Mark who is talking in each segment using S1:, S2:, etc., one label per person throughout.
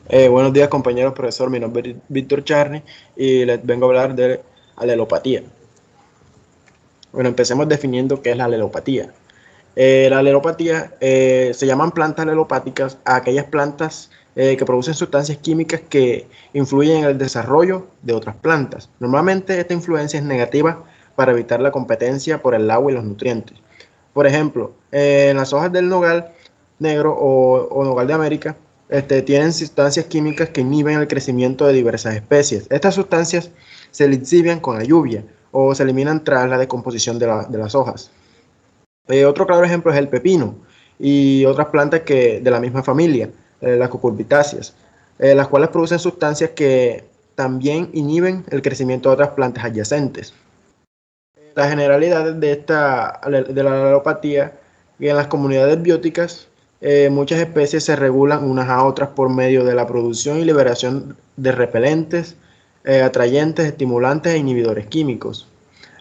S1: Buenos días compañeros, profesor. Mi nombre es Víctor Charny y les vengo a hablar de alelopatía. Bueno, empecemos definiendo qué es la alelopatía. La alelopatía se llaman plantas alelopáticas a aquellas plantas que producen sustancias químicas que influyen en el desarrollo de otras plantas. Normalmente esta influencia es negativa para evitar la competencia por el agua y los nutrientes. Por ejemplo, en las hojas del nogal negro o nogal de América, tienen sustancias químicas que inhiben el crecimiento de diversas especies. Estas sustancias se lixivian con la lluvia o se eliminan tras la descomposición de las hojas. Otro claro ejemplo es el pepino y otras plantas de la misma familia, las cucurbitáceas, las cuales producen sustancias que también inhiben el crecimiento de otras plantas adyacentes. Las generalidades de la alelopatía y en las comunidades bióticas, muchas especies se regulan unas a otras por medio de la producción y liberación de repelentes, atrayentes, estimulantes e inhibidores químicos.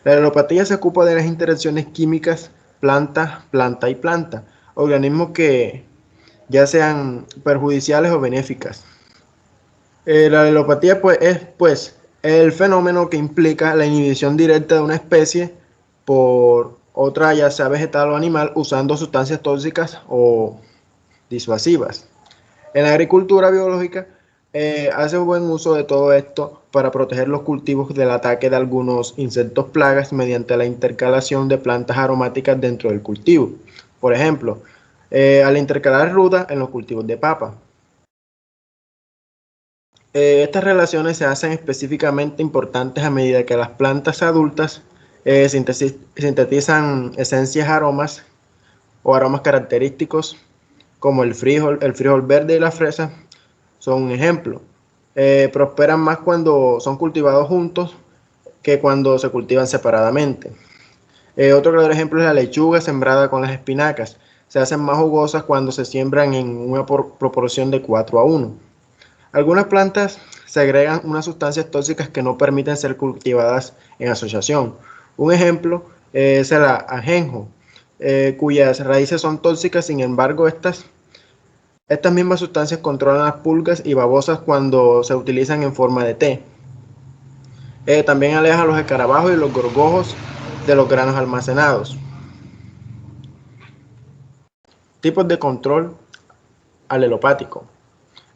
S1: La alelopatía se ocupa de las interacciones químicas planta, planta y planta, organismos que ya sean perjudiciales o benéficas. La alelopatía es el fenómeno que implica la inhibición directa de una especie por otra, ya sea vegetal o animal, usando sustancias tóxicas o disuasivas. En la agricultura biológica hace un buen uso de todo esto para proteger los cultivos del ataque de algunos insectos plagas mediante la intercalación de plantas aromáticas dentro del cultivo. Por ejemplo, al intercalar ruda en los cultivos de papa. Estas relaciones se hacen específicamente importantes a medida que las plantas adultas sintetizan esencias aromas o aromas característicos como el frijol verde y la fresa son un ejemplo. Prosperan más cuando son cultivados juntos que cuando se cultivan separadamente. Otro claro ejemplo es la lechuga sembrada con las espinacas. Se hacen más jugosas cuando se siembran en una proporción de 4:1. Algunas plantas segregan unas sustancias tóxicas que no permiten ser cultivadas en asociación. Un ejemplo es el ajenjo, cuyas raíces son tóxicas, sin embargo, estas mismas sustancias controlan las pulgas y babosas cuando se utilizan en forma de té. También aleja los escarabajos y los gorgojos de los granos almacenados. Tipos de control alelopático.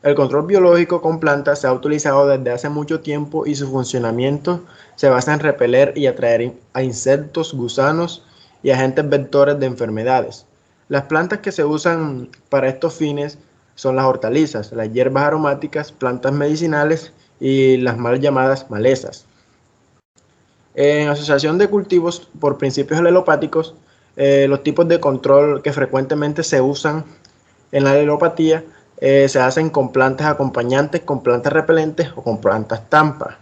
S1: El control biológico con plantas se ha utilizado desde hace mucho tiempo y su funcionamiento se basa en repeler y atraer a insectos, gusanos y agentes vectores de enfermedades. Las plantas que se usan para estos fines son las hortalizas, las hierbas aromáticas, plantas medicinales y las mal llamadas malezas. En asociación de cultivos por principios alelopáticos, los tipos de control que frecuentemente se usan en la alelopatía se hacen con plantas acompañantes, con plantas repelentes o con plantas trampa.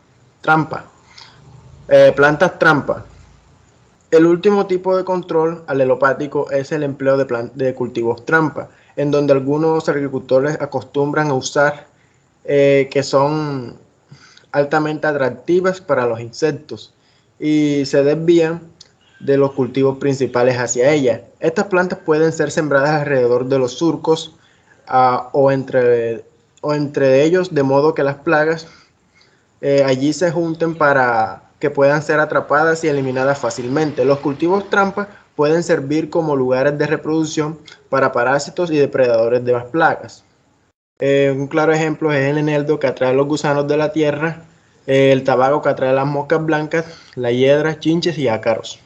S1: Plantas trampa. El último tipo de control alelopático es el empleo de cultivos trampa, en donde algunos agricultores acostumbran a usar que son altamente atractivas para los insectos y se desvían de los cultivos principales hacia ellas. Estas plantas pueden ser sembradas alrededor de los surcos o entre ellos, de modo que las plagas allí se junten para que puedan ser atrapadas y eliminadas fácilmente. Los cultivos trampa pueden servir como lugares de reproducción para parásitos y depredadores de las plagas. Un claro ejemplo es el eneldo, que atrae los gusanos de la tierra, el tabaco, que atrae las moscas blancas, la hiedra, chinches y ácaros.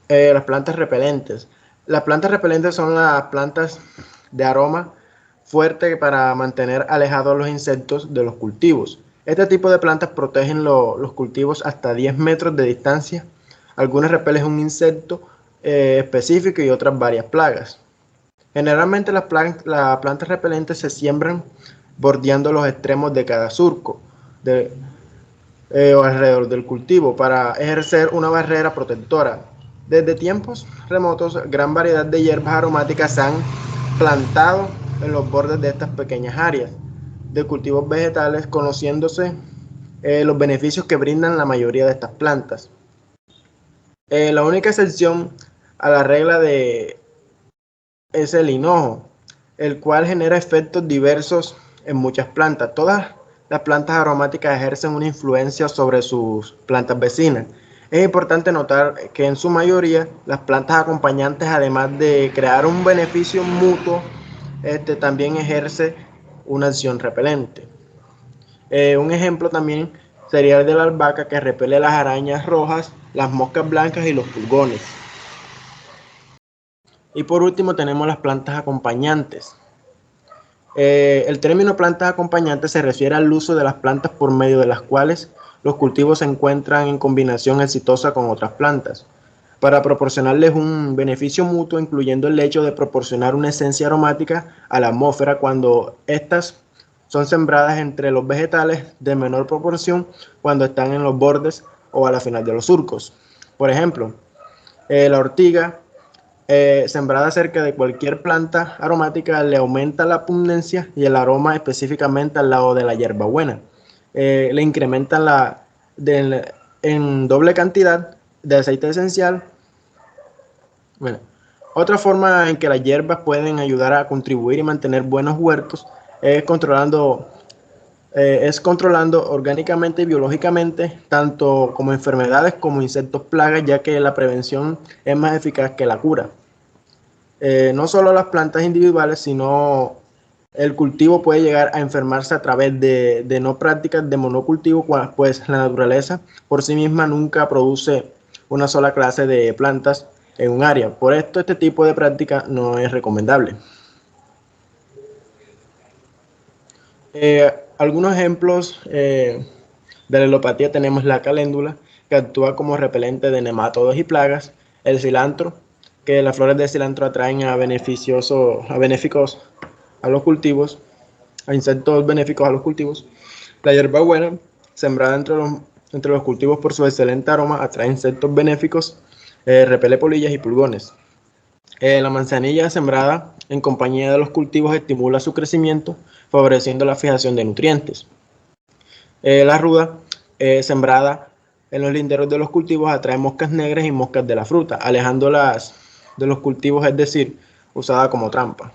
S1: Las plantas repelentes. Las plantas repelentes son las plantas de aroma fuerte para mantener alejados a los insectos de los cultivos. Este tipo de plantas protegen los cultivos hasta 10 metros de distancia. Algunas repelen un insecto específico y otras varias plagas. Generalmente las plantas repelentes se siembran bordeando los extremos de cada surco o alrededor del cultivo para ejercer una barrera protectora. Desde tiempos remotos, gran variedad de hierbas aromáticas se han plantado en los bordes de estas pequeñas áreas de cultivos vegetales, conociéndose los beneficios que brindan la mayoría de estas plantas. La única excepción a la regla es el hinojo, el cual genera efectos diversos en muchas plantas. Todas las plantas aromáticas ejercen una influencia sobre sus plantas vecinas. Es importante notar que en su mayoría las plantas acompañantes, además de crear un beneficio mutuo, también ejerce una acción repelente. Un ejemplo también sería el de la albahaca, que repele las arañas rojas, las moscas blancas y los pulgones. Y por último tenemos las plantas acompañantes. El término plantas acompañantes se refiere al uso de las plantas por medio de las cuales los cultivos se encuentran en combinación exitosa con otras plantas, para proporcionarles un beneficio mutuo, incluyendo el hecho de proporcionar una esencia aromática a la atmósfera cuando estas son sembradas entre los vegetales, de menor proporción cuando están en los bordes o a la final de los surcos. Por ejemplo, la ortiga sembrada cerca de cualquier planta aromática le aumenta la pugnacia y el aroma, específicamente al lado de la hierbabuena. Le incrementan en doble cantidad de aceite esencial. Bueno, otra forma en que las hierbas pueden ayudar a contribuir y mantener buenos huertos es controlando orgánicamente y biológicamente tanto como enfermedades como insectos plagas, ya que la prevención es más eficaz que la cura. No solo las plantas individuales, sino el cultivo puede llegar a enfermarse a través de no prácticas de monocultivo, pues la naturaleza por sí misma nunca produce una sola clase de plantas en un área. Por esto, este tipo de práctica no es recomendable. Algunos ejemplos de la alopatía tenemos la caléndula, que actúa como repelente de nematodos y plagas; el cilantro, que las flores de cilantro atraen a benéficos a los cultivos, a insectos benéficos a los cultivos; la hierbabuena, sembrada entre los cultivos por su excelente aroma, atrae insectos benéficos, repele polillas y pulgones; la manzanilla, sembrada en compañía de los cultivos, estimula su crecimiento, favoreciendo la fijación de nutrientes. La ruda, sembrada en los linderos de los cultivos, atrae moscas negras y moscas de la fruta, alejándolas de los cultivos, es decir, usada como trampa.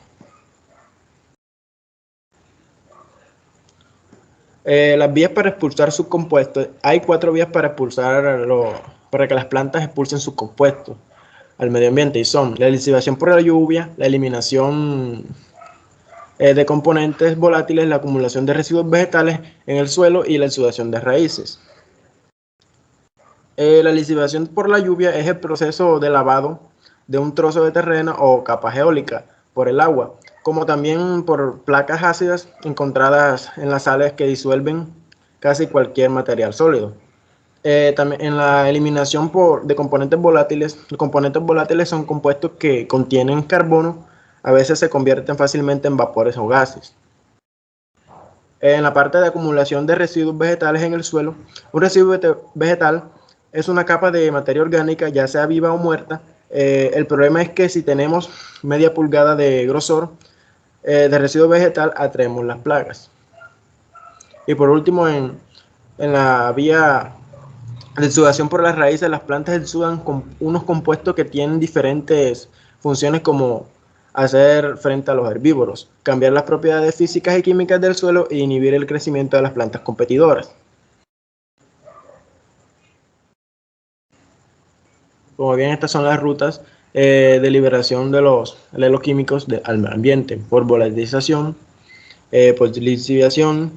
S1: Las vías para expulsar sus compuestos. Hay 4 vías para que las plantas expulsen sus compuestos al medio ambiente, y son la lisivación por la lluvia, la eliminación de componentes volátiles, la acumulación de residuos vegetales en el suelo y la exudación de raíces. La lisivación por la lluvia es el proceso de lavado de un trozo de terreno o capa geólica por el agua, como también por placas ácidas encontradas en las sales que disuelven casi cualquier material sólido. También en la eliminación de componentes volátiles. Los componentes volátiles son compuestos que contienen carbono, a veces se convierten fácilmente en vapores o gases. En la parte de acumulación de residuos vegetales en el suelo, un residuo vegetal es una capa de materia orgánica, ya sea viva o muerta. El problema es que si tenemos media pulgada de grosor de residuo vegetal, atraemos las plagas. Y por último, en la vía de exudación por las raíces, las plantas exudan con unos compuestos que tienen diferentes funciones, como hacer frente a los herbívoros, cambiar las propiedades físicas y químicas del suelo e inhibir el crecimiento de las plantas competidoras. Como bien, estas son las rutas de liberación de los aleloquímicos al ambiente: por volatilización, por lisivación,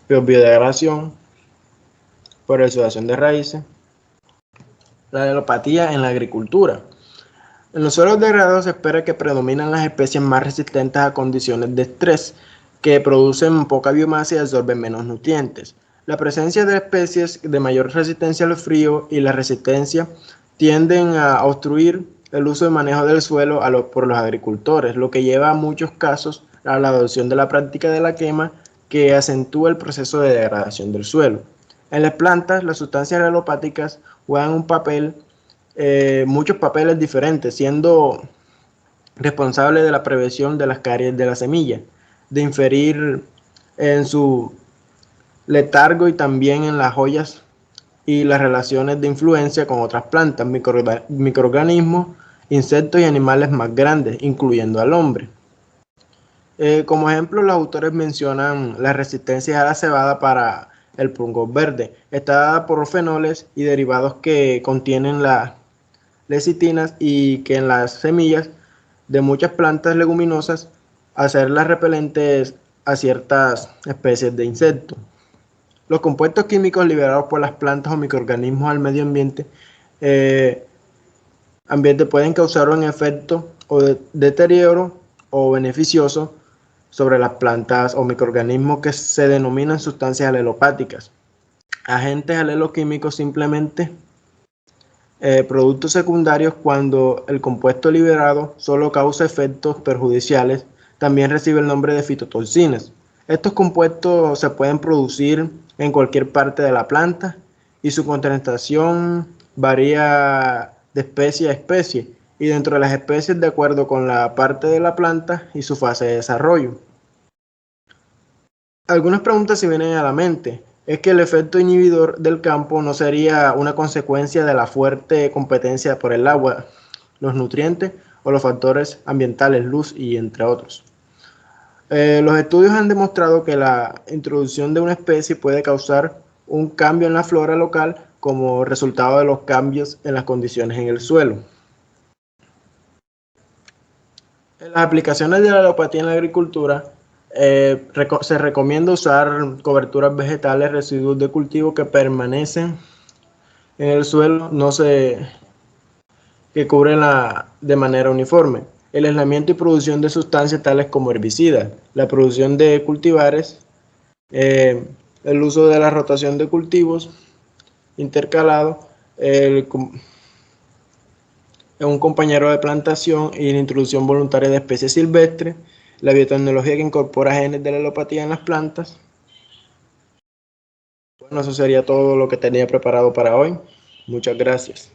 S1: por biodegradación, por exudación de raíces. La alopatía en la agricultura. En los suelos degradados se espera que predominan las especies más resistentes a condiciones de estrés, que producen poca biomasa y absorben menos nutrientes. La presencia de especies de mayor resistencia al frío y la resistencia tienden a obstruir el uso y manejo del suelo por los agricultores, lo que lleva en muchos casos a la adopción de la práctica de la quema, que acentúa el proceso de degradación del suelo. En las plantas, las sustancias alopáticas juegan muchos papeles diferentes, siendo responsable de la prevención de las caries de la semilla, de inferir en su letargo y también en las joyas y las relaciones de influencia con otras plantas, microorganismos insectos y animales más grandes, incluyendo al hombre. Como ejemplo, los autores mencionan la resistencia a la cebada para el pungo verde. Está dada por fenoles y derivados que contienen las lecitinas y que en las semillas de muchas plantas leguminosas hacerlas repelentes a ciertas especies de insectos. Los compuestos químicos liberados por las plantas o microorganismos al medio eh, ambiente pueden causar un efecto o de deterioro o beneficioso sobre las plantas o microorganismos que se denominan sustancias alelopáticas. Agentes aleloquímicos simplemente productos secundarios cuando el compuesto liberado solo causa efectos perjudiciales, también recibe el nombre de fitotoxinas. Estos compuestos se pueden producir en cualquier parte de la planta y su concentración varía de especie a especie y dentro de las especies de acuerdo con la parte de la planta y su fase de desarrollo. Algunas preguntas se vienen a la mente. Es que el efecto inhibidor del campo no sería una consecuencia de la fuerte competencia por el agua, los nutrientes o los factores ambientales, luz y entre otros. Los estudios han demostrado que la introducción de una especie puede causar un cambio en la flora local como resultado de los cambios en las condiciones en el suelo. En las aplicaciones de la alopatía en la agricultura, se recomienda usar coberturas vegetales, residuos de cultivo que permanecen en el suelo, que cubren de manera uniforme. El aislamiento y producción de sustancias tales como herbicidas, la producción de cultivares, el uso de la rotación de cultivos intercalado, un compañero de plantación y la introducción voluntaria de especies silvestres, la biotecnología que incorpora genes de la alopatía en las plantas. Bueno, eso sería todo lo que tenía preparado para hoy. Muchas gracias.